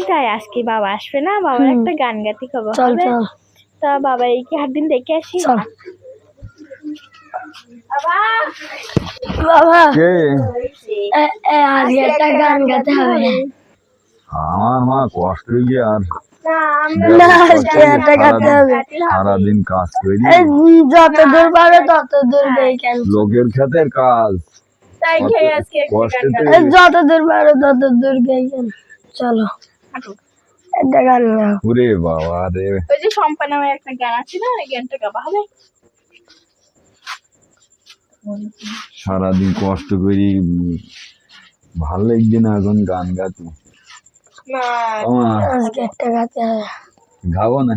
তাই আজকে বাবা আসবে না, বাবার একটা গান গাতে খবর হবে। তা বাবা এই কি হাত দিন দেখে আসি। বাবা আজকে একটা গান গাতে হবে। আমার মা কষ্ট গিয়ে আর সারাদিন কাজ করি, যত দূর পারো তত দূর গাইকেন। লোকের ক্ষেতের কাজ, যত দূর পারো তত দূর গাইকেন। চলো একটা গান গাও। ওরে বাবা রে, ওই যে সম্পা নামের একটা গান আছে না, ওই গানটা গাবা হবে। সারাদিন কষ্ট করি, ভাল লাগছে না এখন গান গাতে। আজকে একটা গাতে হবে। গাবো না,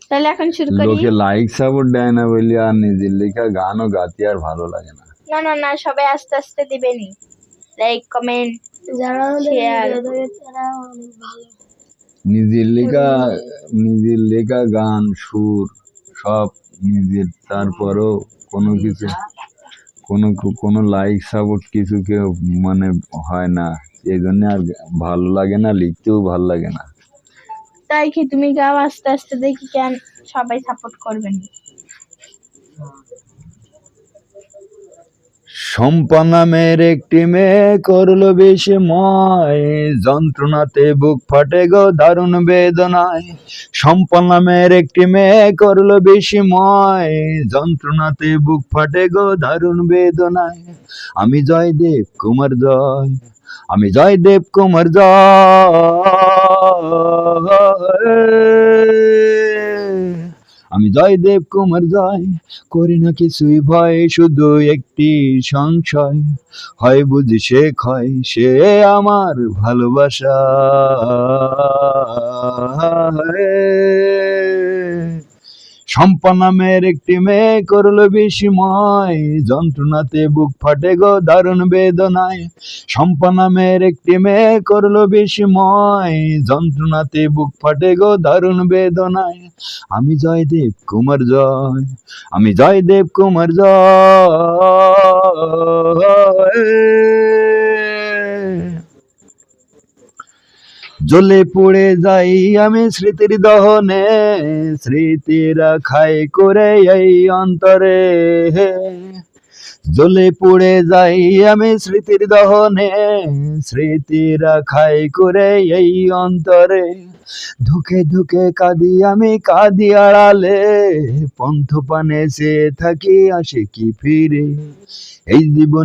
তাহলে এখন শুরু করি। লোকে লাইক সাপোর্ট দেয় না বলি আর নিজের লেখা গানও গাতে আর ভালো লাগে না। না না না, সবাই আস্তে আস্তে দিবেনি, লাইক কমেন্ট যারা শেয়ার। তারা অনেক ভালো। নিজের লেখা গান সুর সব নিজের, তারপরও কোনো লাইক সাপোর্ট কিছু কেউ মানে হয় না, এই জন্য আর ভালো লাগে না, লিখতেও ভালো লাগে না। তাই কি তুমি গাও আস্তে আস্তে, দেখি কেন সবাই সাপোর্ট করবেন। শম্পা নামের একটি মেয়ে করলো বিষময়, যন্ত্রণাতে বুক ফাটে গো দারুণ বেদনায়। শম্পা নামের একটি মেয়ে করলো বিষময়, যন্ত্রণাতে বুক ফাটে গো দারুণ বেদনায়। আমি জয়দেব কুমার জয়, আমি জয়দেব কুমার জয়, আমি জয়দেব কুমার জয়। করি না কিছুই ভয়, শুধু একটি সংশয়, হয় বুঝি সে ক্ষয়, সে আমার ভালোবাসা। শম্পা নামের একটি মেয়ে করলো বিষময়, যন্ত্রণাতে বুক ফাটে গো দারুণ বেদনায়। শম্পা নামের একটি মেয়ে করলো বিষময়, যন্ত্রণাতে বুক ফাটে গো দারুণ বেদনায়। আমি জয়দেব কুমার জয়, আমি জয়দেব কুমার জয়। জ্বলে পড়ে যাই আমি স্মৃতির দহনে, স্মৃতিরা খাই করে এই অন্তরে। জ্বলে পড়ে যাই আমি স্মৃতির দহনে, স্মৃতিরা খাই করে এই অন্তরে। ধুকে ধুকে কাঁদি আমি, কাঁদি আড়ালে, পন্থ পানে সে থাকি আসে কি ফিরে। এই জীবনে